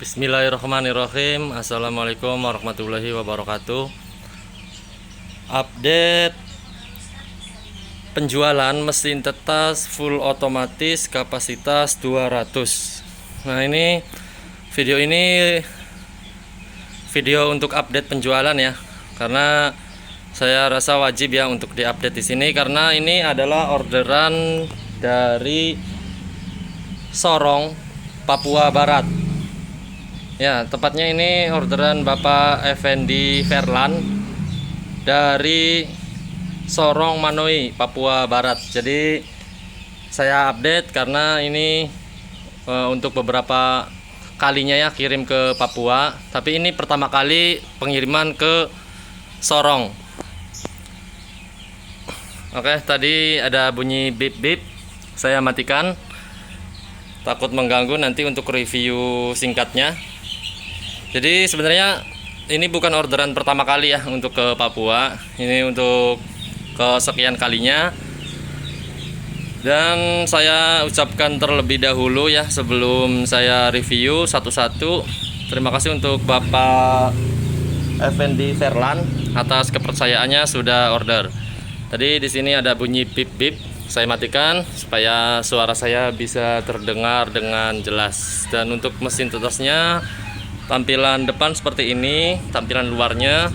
Bismillahirrahmanirrahim. Assalamualaikum warahmatullahi wabarakatuh. Update penjualan mesin tetas full otomatis kapasitas 200. Nah, video ini video untuk update penjualan ya. Karena saya rasa wajib ya untuk diupdate di sini karena ini adalah orderan dari Sorong, Papua Barat. Ya, tepatnya ini orderan Bapak Effendi Verlan dari Sorong Manoi, Papua Barat. Jadi saya update karena ini untuk beberapa kalinya ya kirim ke Papua, tapi ini pertama kali pengiriman ke Sorong. Oke, tadi ada bunyi bip-bip, saya matikan, takut mengganggu nanti untuk review singkatnya. Jadi sebenarnya ini bukan orderan pertama kali ya untuk ke Papua. Ini untuk kesekian kalinya. Dan saya ucapkan terlebih dahulu ya sebelum saya review satu-satu. Terima kasih untuk Bapak Effendi Verlan atas kepercayaannya sudah order. Tadi di sini ada bunyi bip-bip. Saya matikan supaya suara saya bisa terdengar dengan jelas. Dan untuk mesin tetasnya, tampilan depan seperti ini, tampilan luarnya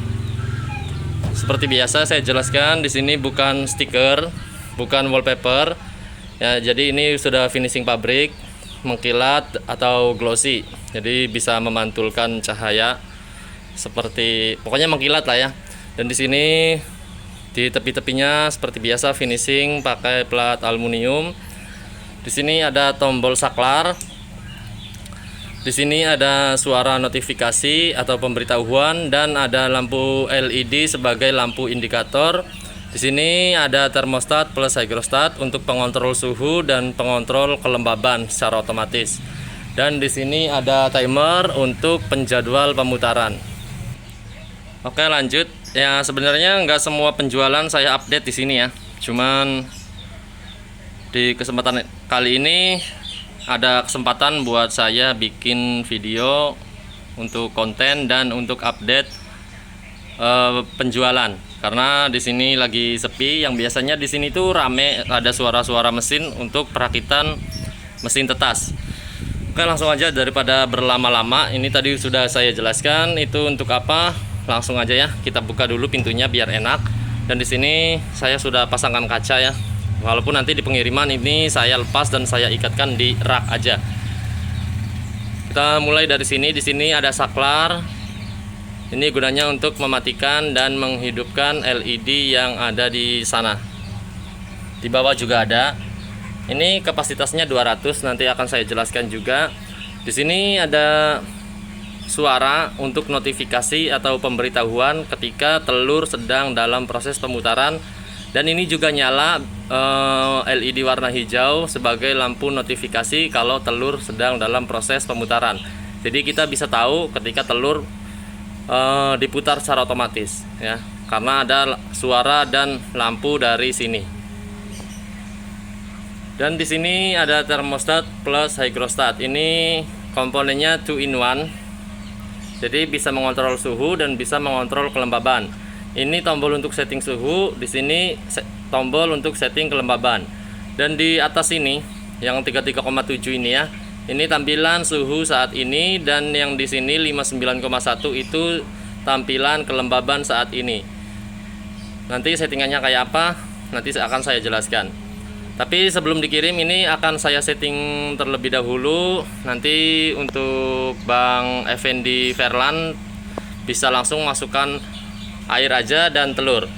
seperti biasa saya jelaskan. Di sini bukan stiker, bukan wallpaper. Ya, jadi ini sudah finishing pabrik, mengkilat atau glossy. Jadi bisa memantulkan cahaya seperti pokoknya mengkilat lah ya. Dan di sini di tepi-tepinya seperti biasa finishing pakai plat aluminium. Di sini ada tombol saklar. Di sini ada suara notifikasi atau pemberitahuan dan ada lampu LED sebagai lampu indikator. Di sini ada termostat plus hygrostat untuk pengontrol suhu dan pengontrol kelembaban secara otomatis. Dan di sini ada timer untuk penjadwal pemutaran. Oke, lanjut. Ya, sebenarnya nggak semua penjualan saya update di sini ya. Cuman di kesempatan kali ini ada kesempatan buat saya bikin video untuk konten dan untuk update penjualan. Karena di sini lagi sepi. Yang biasanya di sini tuh rame, ada suara-suara mesin untuk perakitan mesin tetas. Oke, langsung aja daripada berlama-lama. Ini tadi sudah saya jelaskan itu untuk apa. Langsung aja ya, kita buka dulu pintunya biar enak. Dan di sini saya sudah pasangkan kaca ya. Walaupun nanti di pengiriman ini saya lepas dan saya ikatkan di rak aja. Kita mulai dari sini. Di sini ada saklar. Ini gunanya untuk mematikan dan menghidupkan LED yang ada di sana. Di bawah juga ada. Ini kapasitasnya 200, nanti akan saya jelaskan juga. Di sini ada suara untuk notifikasi atau pemberitahuan ketika telur sedang dalam proses pemutaran. Dan ini juga nyala LED warna hijau sebagai lampu notifikasi kalau telur sedang dalam proses pemutaran. Jadi kita bisa tahu ketika telur diputar secara otomatis ya, karena ada suara dan lampu dari sini. Dan di sini ada termostat plus hygrostat. Ini komponennya 2 in 1. Jadi bisa mengontrol suhu dan bisa mengontrol kelembaban. Ini tombol untuk setting suhu, di sini tombol untuk setting kelembaban. Dan di atas ini yang 33,7 ini ya. Ini tampilan suhu saat ini, dan yang di sini 59,1 itu tampilan kelembaban saat ini. Nanti settingannya kayak apa nanti akan saya jelaskan. Tapi sebelum dikirim ini akan saya setting terlebih dahulu. Nanti untuk Bang Effendi Verlan bisa langsung masukkan air aja dan telur.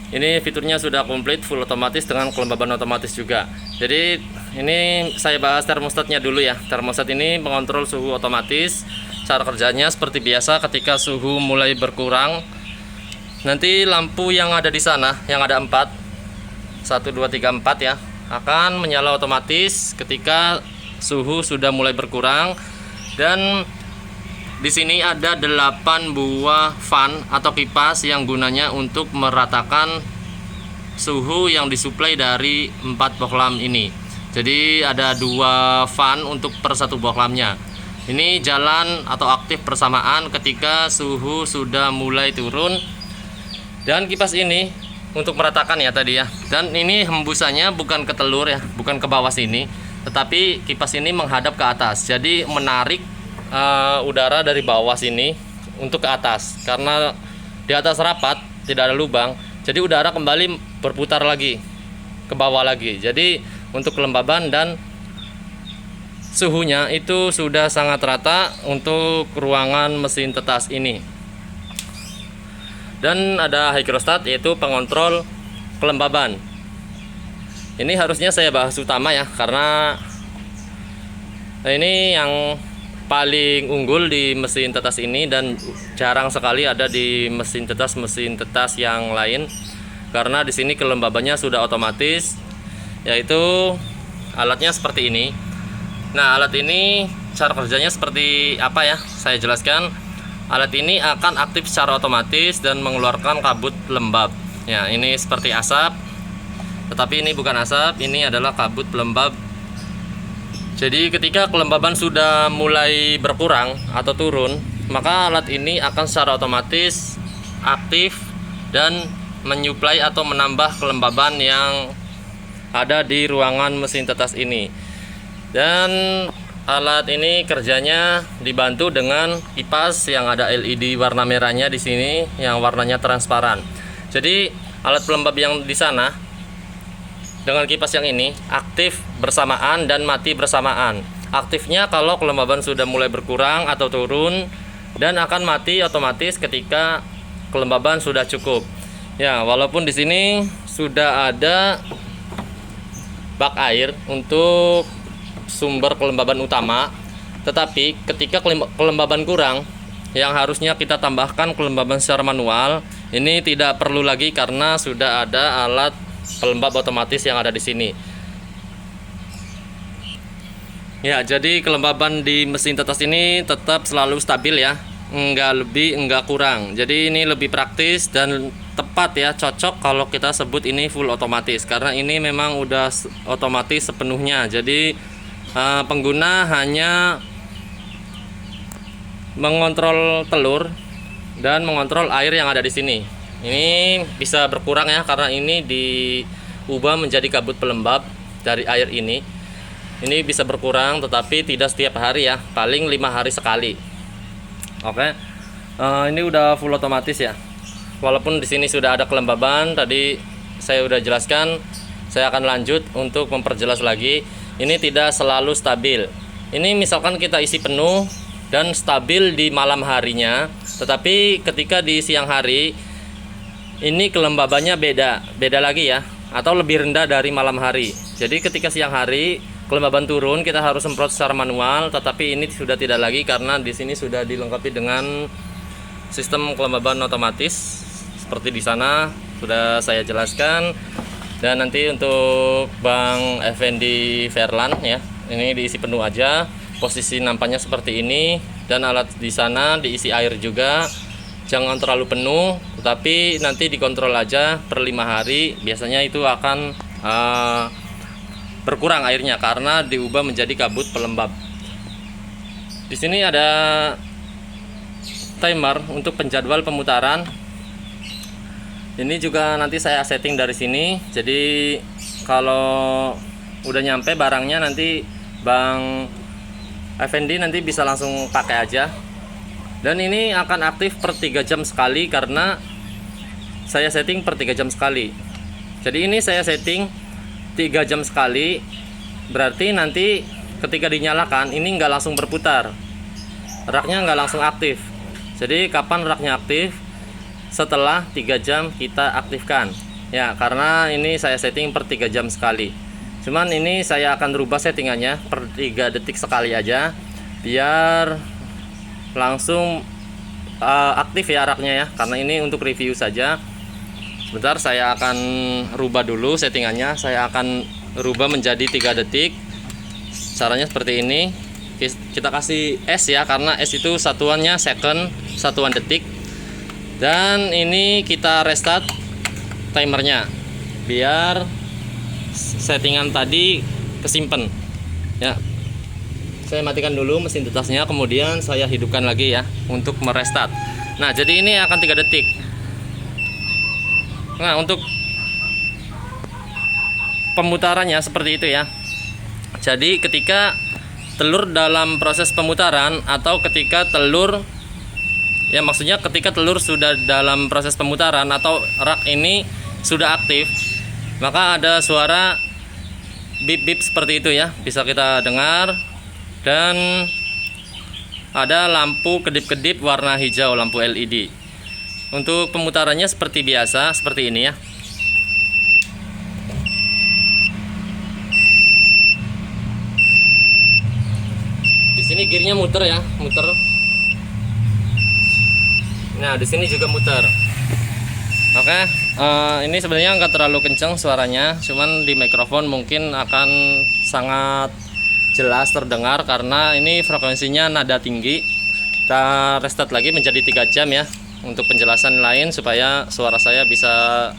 Ini fiturnya sudah komplit full otomatis dengan kelembaban otomatis juga. Jadi ini saya bahas termostatnya dulu ya. Termostat ini mengontrol suhu otomatis. Cara kerjanya seperti biasa, ketika suhu mulai berkurang, nanti lampu yang ada di sana, yang ada 4, 1, 2, 3, 4 ya, akan menyala otomatis ketika suhu sudah mulai berkurang. Dan di sini ada 8 buah fan atau kipas yang gunanya untuk meratakan suhu yang disuplai dari 4 bohlam ini. Jadi ada 2 fan untuk per 1 bohlamnya. Ini jalan atau aktif bersamaan ketika suhu sudah mulai turun. Dan kipas ini untuk meratakan ya tadi ya. Dan ini hembusannya bukan ke telur ya, bukan ke bawah sini, tetapi kipas ini menghadap ke atas. Jadi menarik udara dari bawah sini untuk ke atas. Karena di atas rapat, tidak ada lubang, jadi udara kembali berputar lagi ke bawah lagi. Jadi untuk kelembaban dan suhunya itu sudah sangat rata untuk ruangan mesin tetas ini. Dan ada hydrostat, yaitu pengontrol kelembaban. Ini harusnya saya bahas utama ya, karena ini yang paling unggul di mesin tetas ini dan jarang sekali ada di mesin tetas yang lain. Karena di sini kelembabannya sudah otomatis, yaitu alatnya seperti ini. Nah, alat ini cara kerjanya seperti apa ya? Saya jelaskan. Alat ini akan aktif secara otomatis dan mengeluarkan kabut pelembab. Ya, ini seperti asap, tetapi ini bukan asap, ini adalah kabut pelembab. Jadi ketika kelembaban sudah mulai berkurang atau turun, maka alat ini akan secara otomatis aktif dan menyuplai atau menambah kelembaban yang ada di ruangan mesin tetas ini. Dan alat ini kerjanya dibantu dengan kipas yang ada LED warna merahnya di sini, yang warnanya transparan. Jadi alat pelembab yang di sana dengan kipas yang ini aktif bersamaan dan mati bersamaan. Aktifnya kalau kelembaban sudah mulai berkurang atau turun, dan akan mati otomatis ketika kelembaban sudah cukup. Ya, walaupun di sini sudah ada bak air untuk sumber kelembaban utama, tetapi ketika kelembaban kurang, yang harusnya kita tambahkan kelembaban secara manual, ini tidak perlu lagi karena sudah ada alat pelembab otomatis yang ada di sini. Ya, jadi kelembaban di mesin tetas ini tetap selalu stabil ya, enggak lebih enggak kurang. Jadi ini lebih praktis dan tepat ya, cocok kalau kita sebut ini full otomatis, karena ini memang udah otomatis sepenuhnya. Jadi pengguna hanya mengontrol telur dan mengontrol air yang ada di sini. Ini bisa berkurang ya, karena ini diubah menjadi kabut pelembab dari air ini. Ini bisa berkurang, tetapi tidak setiap hari ya, paling 5 hari sekali. Oke, ini udah full otomatis ya. Walaupun di sini sudah ada kelembaban, tadi saya udah jelaskan. Saya akan lanjut untuk memperjelas lagi. Ini tidak selalu stabil. Ini misalkan kita isi penuh dan stabil di malam harinya, tetapi ketika di siang hari ini kelembabannya beda lagi ya, atau lebih rendah dari malam hari. Jadi ketika siang hari kelembaban turun, kita harus semprot secara manual, tetapi ini sudah tidak lagi karena di sini sudah dilengkapi dengan sistem kelembaban otomatis seperti di sana sudah saya jelaskan. Dan nanti untuk Bang Effendi Verlan ya, ini diisi penuh aja, posisi nampaknya seperti ini, dan alat di sana diisi air juga, jangan terlalu penuh, tetapi nanti dikontrol aja per 5 hari, biasanya itu akan berkurang airnya karena diubah menjadi kabut pelembab. Di sini ada timer untuk penjadwal pemutaran. Ini juga nanti saya setting dari sini. Jadi kalau udah nyampe barangnya, nanti Bang Effendi nanti bisa langsung pakai aja. Dan ini akan aktif per 3 jam sekali karena saya setting per 3 jam sekali. Jadi ini saya setting 3 jam sekali, berarti nanti ketika dinyalakan ini nggak langsung berputar, raknya nggak langsung aktif. Jadi kapan raknya aktif? Setelah 3 jam kita aktifkan ya, karena ini saya setting per 3 jam sekali. Cuman ini saya akan rubah settingannya per 3 detik sekali aja, biar langsung aktif ya raknya ya, karena ini untuk review saja. Sebentar, saya akan rubah dulu settingannya. Saya akan rubah menjadi 3 detik. Caranya seperti ini. Kita kasih S ya, karena S itu satuannya second, satuan detik. Dan ini kita restart timernya biar settingan tadi kesimpan ya. Saya matikan dulu mesin tetasnya, kemudian saya hidupkan lagi ya untuk merestart. Nah, jadi ini akan 3 detik. Nah, untuk pemutarannya seperti itu ya. Jadi ketika telur dalam proses pemutaran, atau ketika telur, ya maksudnya ketika telur sudah dalam proses pemutaran atau rak ini sudah aktif, maka ada suara bip-bip seperti itu ya, bisa kita dengar. Dan ada lampu kedip-kedip warna hijau, lampu LED. Untuk pemutarannya seperti biasa, seperti ini ya. Di sini gearnya muter ya, muter. Nah, di sini juga muter. Oke, ini sebenarnya nggak terlalu kencang suaranya, cuman di mikrofon mungkin akan sangat jelas terdengar karena ini frekuensinya nada tinggi. Kita restart lagi menjadi 3 jam ya, untuk penjelasan lain supaya suara saya bisa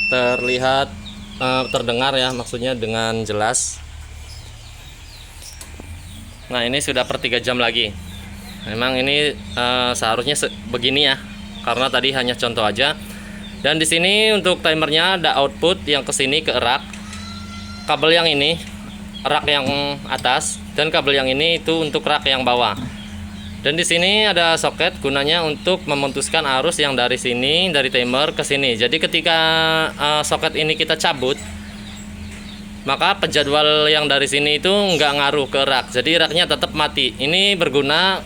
terlihat terdengar ya, maksudnya dengan jelas. Nah, ini sudah per 3 jam lagi. Memang ini seharusnya begini ya, karena tadi hanya contoh aja. Dan di sini untuk timernya ada output yang ke sini ke rak. Kabel yang ini rak yang atas, dan kabel yang ini itu untuk rak yang bawah. Dan di sini ada soket gunanya untuk memutuskan arus yang dari sini, dari timer ke sini. Jadi ketika soket ini kita cabut, maka penjadwal yang dari sini itu nggak ngaruh ke rak. Jadi raknya tetap mati. Ini berguna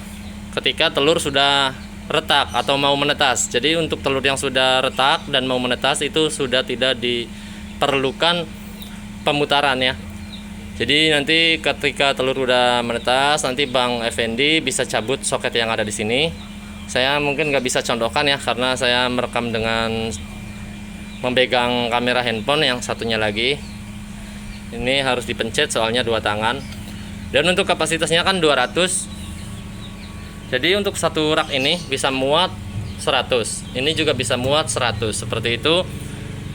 ketika telur sudah retak atau mau menetas. Jadi untuk telur yang sudah retak dan mau menetas itu sudah tidak diperlukan pemutaran ya. Jadi nanti ketika telur udah menetas, nanti Bang Effendi bisa cabut soket yang ada di sini. Saya mungkin nggak bisa contohkan ya, karena saya merekam dengan memegang kamera handphone yang satunya lagi. Ini harus dipencet soalnya 2 tangan. Dan untuk kapasitasnya kan 200. Jadi untuk satu rak ini bisa muat 100. Ini juga bisa muat 100, seperti itu.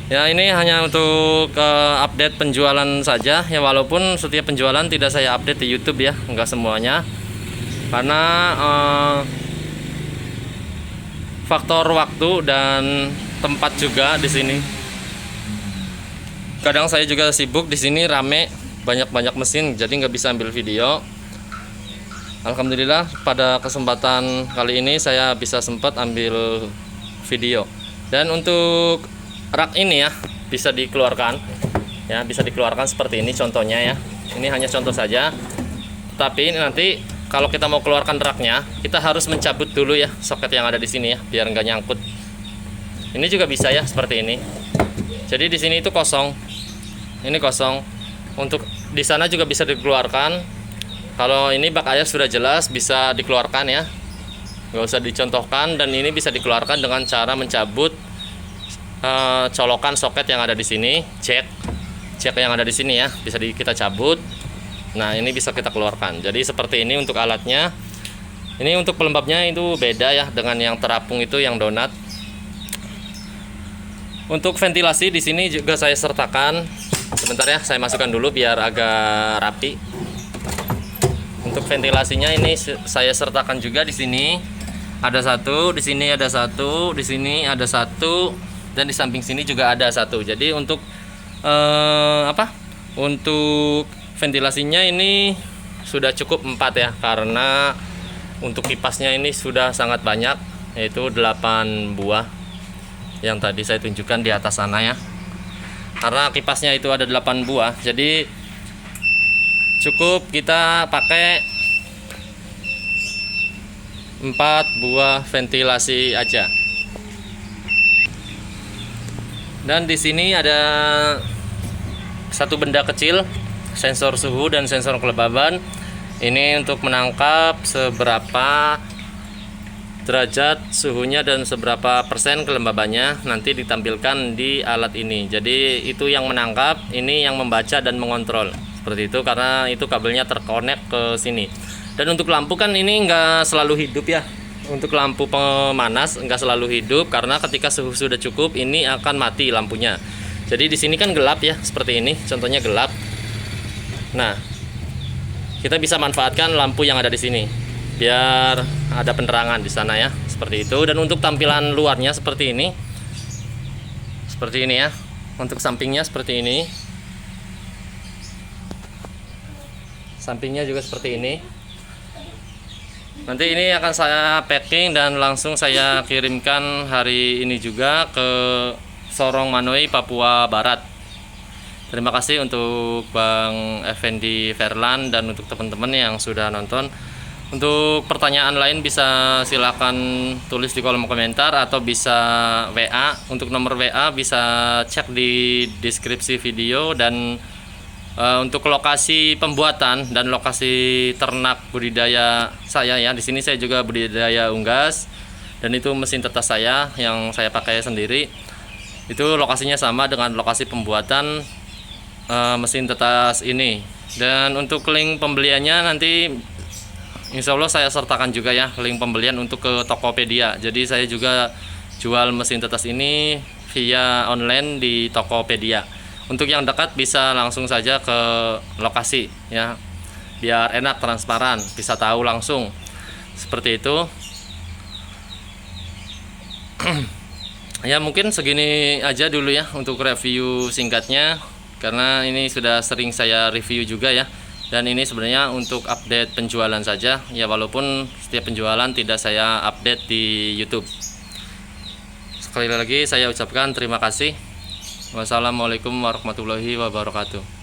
Ya, ini hanya untuk update penjualan saja ya, walaupun setiap penjualan tidak saya update di YouTube ya, enggak semuanya, karena faktor waktu dan tempat juga di sini. Kadang saya juga sibuk di sini, rame, banyak mesin, jadi nggak bisa ambil video. Alhamdulillah pada kesempatan kali ini saya bisa sempat ambil video. Dan untuk rak ini ya bisa dikeluarkan ya, bisa dikeluarkan seperti ini contohnya ya. Ini hanya contoh saja, tapi nanti kalau kita mau keluarkan raknya, kita harus mencabut dulu ya soket yang ada di sini ya, biar nggak nyangkut. Ini juga bisa ya seperti ini. Jadi di sini itu kosong, ini kosong. Untuk di sana juga bisa dikeluarkan. Kalau ini bak air sudah jelas bisa dikeluarkan ya, nggak usah dicontohkan. Dan ini bisa dikeluarkan dengan cara mencabut colokan soket yang ada di sini, jack yang ada di sini ya, bisa kita cabut. Nah, ini bisa kita keluarkan. Jadi seperti ini untuk alatnya. Ini untuk pelembabnya itu beda ya dengan yang terapung itu, yang donat. Untuk ventilasi di sini juga saya sertakan. Sebentar ya, saya masukkan dulu biar agak rapi. Untuk ventilasinya ini saya sertakan juga di sini. Ada satu, di sini ada satu, di sini ada satu, dan di samping sini juga ada satu. Jadi untuk untuk ventilasinya ini sudah cukup 4 ya, karena untuk kipasnya ini sudah sangat banyak, yaitu 8 buah yang tadi saya tunjukkan di atas sana ya. Karena kipasnya itu ada 8 buah, jadi cukup kita pakai 4 buah ventilasi aja. Dan di sini ada satu benda kecil, sensor suhu dan sensor kelembaban. Ini untuk menangkap seberapa derajat suhunya dan seberapa persen kelembabannya, nanti ditampilkan di alat ini. Jadi itu yang menangkap, ini yang membaca dan mengontrol. Seperti itu, karena itu kabelnya terkonek ke sini. Dan untuk lampu kan ini enggak selalu hidup ya. Untuk lampu pemanas enggak selalu hidup, karena ketika suhu sudah cukup ini akan mati lampunya. Jadi di sini kan gelap ya, seperti ini contohnya gelap. Nah, kita bisa manfaatkan lampu yang ada di sini biar ada penerangan di sana ya, seperti itu. Dan untuk tampilan luarnya seperti ini ya. Untuk sampingnya seperti ini, sampingnya juga seperti ini. Nanti ini akan saya packing dan langsung saya kirimkan hari ini juga ke Sorong Manoy, Papua Barat. Terima kasih untuk Bang Effendi Verlan dan untuk teman-teman yang sudah nonton. Untuk pertanyaan lain bisa silakan tulis di kolom komentar atau bisa WA. Untuk nomor WA bisa cek di deskripsi video. Dan untuk lokasi pembuatan dan lokasi ternak budidaya saya ya, di sini saya juga budidaya unggas dan itu mesin tetes saya yang saya pakai sendiri. Itu lokasinya sama dengan lokasi pembuatan mesin tetes ini. Dan untuk link pembeliannya nanti insya Allah saya sertakan juga ya, link pembelian untuk ke Tokopedia. Jadi saya juga jual mesin tetes ini via online di Tokopedia. Untuk yang dekat bisa langsung saja ke lokasi ya, biar enak, transparan, bisa tahu langsung seperti itu. Ya mungkin segini aja dulu ya untuk review singkatnya, karena ini sudah sering saya review juga ya. Dan ini sebenarnya untuk update penjualan saja ya, walaupun setiap penjualan tidak saya update di YouTube. Sekali lagi saya ucapkan terima kasih. Wassalamualaikum warahmatullahi wabarakatuh.